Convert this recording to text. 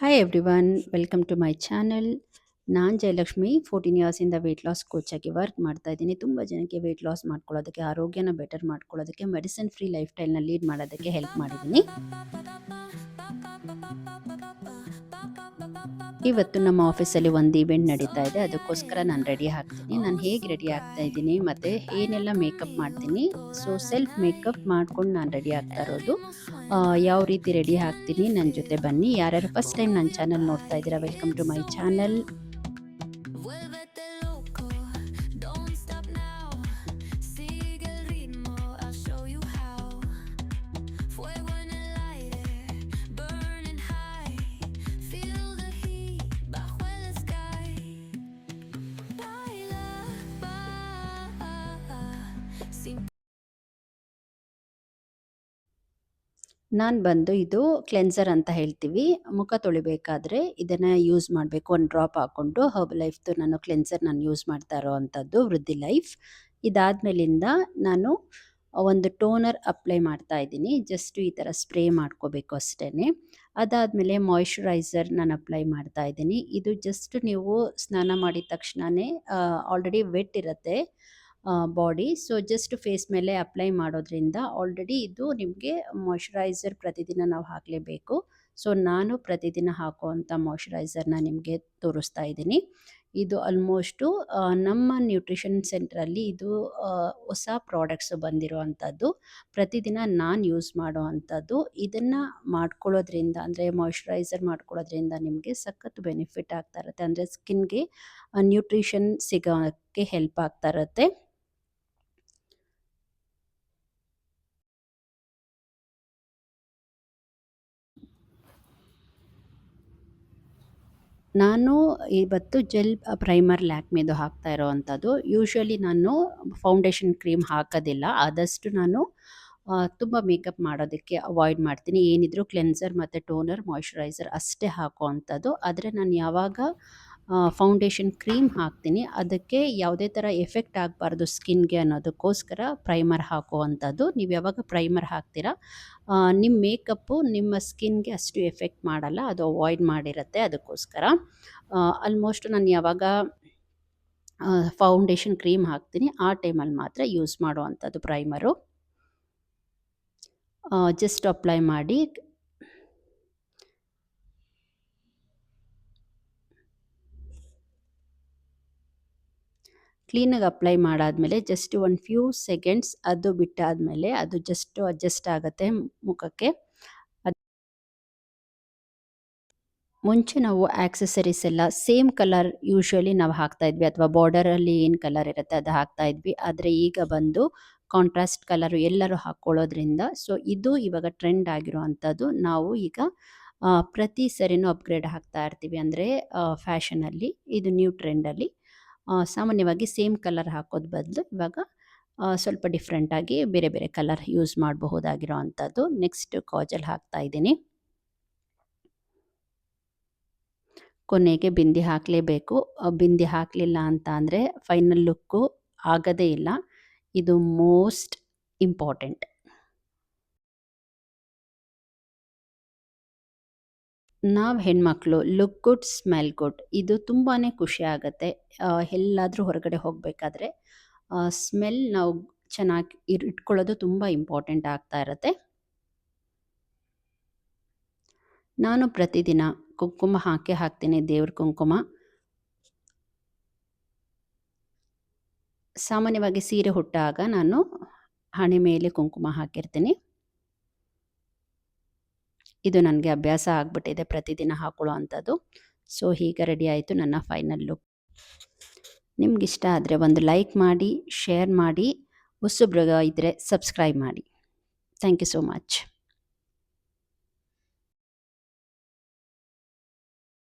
Hi everyone, welcome to my channel. ನಾನು ಜಯಲಕ್ಷ್ಮಿ 14 ಇಯರ್ಸಿಂದ weight loss coach ಆಗಿ ವರ್ಕ್ ಮಾಡ್ತಾ ಇದ್ದೀನಿ. ತುಂಬ ಜನಕ್ಕೆ ವೆಯ್ಟ್ ಲಾಸ್ ಮಾಡ್ಕೊಳ್ಳೋದಕ್ಕೆ, ಆರೋಗ್ಯನ ಬೆಟರ್ ಮಾಡ್ಕೊಳ್ಳೋದಕ್ಕೆ, ಮೆಡಿಸಿನ್ ಫ್ರೀ ಲೈಫ್ ಸ್ಟೈಲ್ನ ಲೀಡ್ ಮಾಡೋದಕ್ಕೆ ಹೆಲ್ಪ್ ಮಾಡಿದ್ದೀನಿ. ಇವತ್ತು ನಮ್ಮ ಆಫೀಸಲ್ಲಿ ಒಂದು ಇವೆಂಟ್ ನಡೀತಾ ಇದೆ. ಅದಕ್ಕೋಸ್ಕರ ನಾನು ರೆಡಿ ಆಗ್ತೀನಿ. ನಾನು ಹೇಗೆ ರೆಡಿ ಆಗ್ತಾ ಇದ್ದೀನಿ ಮತ್ತು ಏನೆಲ್ಲ ಮೇಕಪ್ ಮಾಡ್ತೀನಿ, ಸೊ ಸೆಲ್ಫ್ ಮೇಕಪ್ ಮಾಡ್ಕೊಂಡು ನಾನು ರೆಡಿ ಆಗ್ತಾ ಇರೋದು. ಯಾವ ರೀತಿ ರೆಡಿ ಆಗ್ತೀನಿ, ನನ್ನ ಜೊತೆ ಬನ್ನಿ. ಯಾರ್ಯಾರು ಫಸ್ಟ್ ಟೈಮ್ ನನ್ನ ಚಾನಲ್ ನೋಡ್ತಾ ಇದ್ದೀರಾ, ವೆಲ್ಕಮ್ ಟು ಮೈ ಚಾನಲ್. ನಾನು ಬಂದು ಇದು ಕ್ಲೆನ್ಸರ್ ಅಂತ ಹೇಳ್ತೀವಿ. ಮುಖ ತೊಳಿಬೇಕಾದ್ರೆ ಇದನ್ನು ಯೂಸ್ ಮಾಡಬೇಕು. ಒಂದು ಡ್ರಾಪ್ ಹಾಕ್ಕೊಂಡು ಹರ್ಬಲ್ ಲೈಫ್ದು ನಾನು ಕ್ಲೆನ್ಸರ್ ಯೂಸ್ ಮಾಡ್ತಾ ಇರೋ ಅಂಥದ್ದು ವೃದ್ಧಿ ಲೈಫ್. ಇದಾದ್ಮೇಲಿಂದ ನಾನು ಒಂದು ಟೋನರ್ ಅಪ್ಲೈ ಮಾಡ್ತಾ ಇದ್ದೀನಿ. ಜಸ್ಟ್ ಈ ಥರ ಸ್ಪ್ರೇ ಮಾಡ್ಕೋಬೇಕು ಅಷ್ಟೇ. ಅದಾದಮೇಲೆ ಮಾಯಿಶ್ಚರೈಸರ್ ನಾನು ಅಪ್ಲೈ ಮಾಡ್ತಾ ಇದ್ದೀನಿ. ಇದು ಜಸ್ಟ್ ನೀವು ಸ್ನಾನ ಮಾಡಿದ ತಕ್ಷಣವೇ ಆಲ್ರೆಡಿ ವೆಟ್ ಇರುತ್ತೆ ಬಾಡಿ, ಸೊ ಜಸ್ಟ್ ಫೇಸ್ ಮೇಲೆ ಅಪ್ಲೈ ಮಾಡೋದ್ರಿಂದ ಆಲ್ರೆಡಿ ಇದು ನಿಮಗೆ ಮಾಯಿಶ್ಚರೈಸರ್ ಪ್ರತಿದಿನ ನಾವು ಹಾಕಲೇಬೇಕು. ಸೊ ನಾನು ಪ್ರತಿದಿನ ಹಾಕುವಂಥ ಮಾಯಿಶ್ಚರೈಸರ್ನ ನಿಮಗೆ ತೋರಿಸ್ತಾ ಇದ್ದೀನಿ. ಇದು ಆಲ್ಮೋಸ್ಟು ನಮ್ಮ ನ್ಯೂಟ್ರಿಷನ್ ಸೆಂಟ್ರಲ್ಲಿ ಇದು ಹೊಸ ಪ್ರಾಡಕ್ಟ್ಸು ಬಂದಿರುವಂಥದ್ದು. ಪ್ರತಿದಿನ ನಾನು ಯೂಸ್ ಮಾಡೋ ಅಂಥದ್ದು. ಇದನ್ನು ಮಾಡ್ಕೊಳ್ಳೋದ್ರಿಂದ ಅಂದರೆ ಮಾಯಿಶ್ಚರೈಸರ್ ಮಾಡ್ಕೊಳ್ಳೋದ್ರಿಂದ ನಿಮಗೆ ಸಖತ್ ಬೆನಿಫಿಟ್ ಆಗ್ತಾ ಇರುತ್ತೆ. ಅಂದರೆ ಸ್ಕಿನ್ಗೆ ನ್ಯೂಟ್ರಿಷನ್ ಸಿಗೋಕ್ಕೆ ಹೆಲ್ಪ್ ಆಗ್ತಾ ಇರುತ್ತೆ. ನಾನು ಇವತ್ತು ಜೆಲ್ ಪ್ರೈಮರ್ ಲ್ಯಾಕ್ಮೇದು ಹಾಕ್ತಾ ಇರೋವಂಥದ್ದು. ಯೂಶ್ವಲಿ ನಾನು ಫೌಂಡೇಶನ್ ಕ್ರೀಮ್ ಹಾಕೋದಿಲ್ಲ. ಆದಷ್ಟು ನಾನು ತುಂಬ ಮೇಕಪ್ ಮಾಡೋದಕ್ಕೆ ಅವಾಯ್ಡ್ ಮಾಡ್ತೀನಿ. ಏನಿದ್ರು ಕ್ಲೆನ್ಸರ್ ಮತ್ತು ಟೋನರ್, ಮಾಯಿಶ್ಚರೈಸರ್ ಅಷ್ಟೇ ಹಾಕೋ ಅಂಥದ್ದು. ಆದರೆ ನಾನು ಯಾವಾಗ ಫೌಂಡೇಶನ್ ಕ್ರೀಮ್ ಹಾಕ್ತೀನಿ, ಅದಕ್ಕೆ ಯಾವುದೇ ಥರ ಎಫೆಕ್ಟ್ ಆಗಬಾರ್ದು ಸ್ಕಿನ್ಗೆ ಅನ್ನೋದಕ್ಕೋಸ್ಕರ ಪ್ರೈಮರ್ ಹಾಕುವಂಥದ್ದು. ನೀವು ಯಾವಾಗ ಪ್ರೈಮರ್ ಹಾಕ್ತೀರಾ ನಿಮ್ಮ ಮೇಕಪ್ಪು ನಿಮ್ಮ ಸ್ಕಿನ್ಗೆ ಅಷ್ಟು ಎಫೆಕ್ಟ್ ಮಾಡಲ್ಲ, ಅದು ಅವಾಯ್ಡ್ ಮಾಡಿರುತ್ತೆ. ಅದಕ್ಕೋಸ್ಕರ ಆಲ್ಮೋಸ್ಟ್ ನಾನು ಯಾವಾಗ ಫೌಂಡೇಶನ್ ಕ್ರೀಮ್ ಹಾಕ್ತೀನಿ ಆ ಟೈಮಲ್ಲಿ ಮಾತ್ರ ಯೂಸ್ ಮಾಡುವಂಥದ್ದು ಪ್ರೈಮರು. ಜಸ್ಟ್ ಅಪ್ಲೈ ಮಾಡಿ ಕ್ಲೀನಾಗಿ ಅಪ್ಲೈ ಮಾಡಾದಮೇಲೆ ಜಸ್ಟ್ ಒಂದು ಫ್ಯೂ ಸೆಕೆಂಡ್ಸ್ ಅದು ಬಿಟ್ಟಾದಮೇಲೆ ಅದು ಜಸ್ಟ್ ಅಡ್ಜಸ್ಟ್ ಆಗುತ್ತೆ ಮುಖಕ್ಕೆ. ಮುಂಚೆ ನಾವು ಆಕ್ಸೆಸರೀಸ್ ಎಲ್ಲ ಸೇಮ್ ಕಲರ್ ಯೂಶ್ವಲಿ ನಾವು ಹಾಕ್ತಾ ಇದ್ವಿ, ಅಥವಾ ಬಾರ್ಡರಲ್ಲಿ ಏನು ಕಲರ್ ಇರುತ್ತೆ ಅದು ಹಾಕ್ತಾ ಇದ್ವಿ. ಆದರೆ ಈಗ ಬಂದು ಕಾಂಟ್ರಾಸ್ಟ್ ಕಲರು ಎಲ್ಲರೂ ಹಾಕ್ಕೊಳ್ಳೋದ್ರಿಂದ, ಸೊ ಇದು ಇವಾಗ ಟ್ರೆಂಡ್ ಆಗಿರುವಂಥದ್ದು. ನಾವು ಈಗ ಪ್ರತಿ ಸರಿನೂ ಅಪ್ಗ್ರೇಡ್ ಆಗ್ತಾ ಇರ್ತೀವಿ. ಅಂದರೆ ಫ್ಯಾಷನಲ್ಲಿ ಇದು ನ್ಯೂ ಟ್ರೆಂಡಲ್ಲಿ ಸಾಮಾನ್ಯವಾಗಿ ಸೇಮ್ ಕಲರ್ ಹಾಕೋದು ಬದಲು ಇವಾಗ ಸ್ವಲ್ಪ ಡಿಫ್ರೆಂಟಾಗಿ ಬೇರೆ ಬೇರೆ ಕಲರ್ ಯೂಸ್ ಮಾಡಬಹುದಾಗಿರೋ ಅಂಥದ್ದು. ನೆಕ್ಸ್ಟ್ ಕಾಜಲ್ ಹಾಕ್ತಾ ಇದ್ದೀನಿ. ಕೊನೆಗೆ ಬಿಂದಿ ಹಾಕಲೇಬೇಕು. ಬಿಂದಿ ಹಾಕಲಿಲ್ಲ ಅಂತ ಅಂದರೆ ಫೈನಲ್ ಲುಕ್ಕು ಆಗೋದೇ ಇಲ್ಲ. ಇದು ಮೋಸ್ಟ್ ಇಂಪಾರ್ಟೆಂಟ್. ನಾವು ಹೆಣ್ಮಕ್ಳು ಲುಕ್ ಗುಡ್, ಸ್ಮೆಲ್ ಗುಡ್, ಇದು ತುಂಬಾ ಖುಷಿ ಆಗುತ್ತೆ. ಎಲ್ಲಾದರೂ ಹೊರಗಡೆ ಹೋಗಬೇಕಾದ್ರೆ ಸ್ಮೆಲ್ ನಾವು ಚೆನ್ನಾಗಿ ಇಟ್ಕೊಳ್ಳೋದು ತುಂಬ ಇಂಪಾರ್ಟೆಂಟ್ ಆಗ್ತಾ ಇರುತ್ತೆ. ನಾನು ಪ್ರತಿದಿನ ಕುಂಕುಮ ಹಾಕ್ತೀನಿ, ದೇವ್ರ ಕುಂಕುಮ. ಸಾಮಾನ್ಯವಾಗಿ ಸೀರೆ ಹುಟ್ಟಾಗ ನಾನು ಹಣೆ ಮೇಲೆ ಕುಂಕುಮ ಹಾಕಿರ್ತೀನಿ. ಇದು ನನಗೆ ಅಭ್ಯಾಸ ಆಗಿಬಿಟ್ಟಿದೆ ಪ್ರತಿದಿನ ಹಾಕೊಳ್ಳೋ ಅಂಥದ್ದು. ಸೊ ಹೀಗೆ ರೆಡಿ ಆಯಿತು ನನ್ನ ಫೈನಲ್ ಲುಕ್. ನಿಮಗಿಷ್ಟ ಆದರೆ ಒಂದು ಲೈಕ್ ಮಾಡಿ, ಶೇರ್ ಮಾಡಿ, ಹೊಸಬ್ರು ಇದ್ದರೆ ಸಬ್ಸ್ಕ್ರೈಬ್ ಮಾಡಿ. Thank you so much.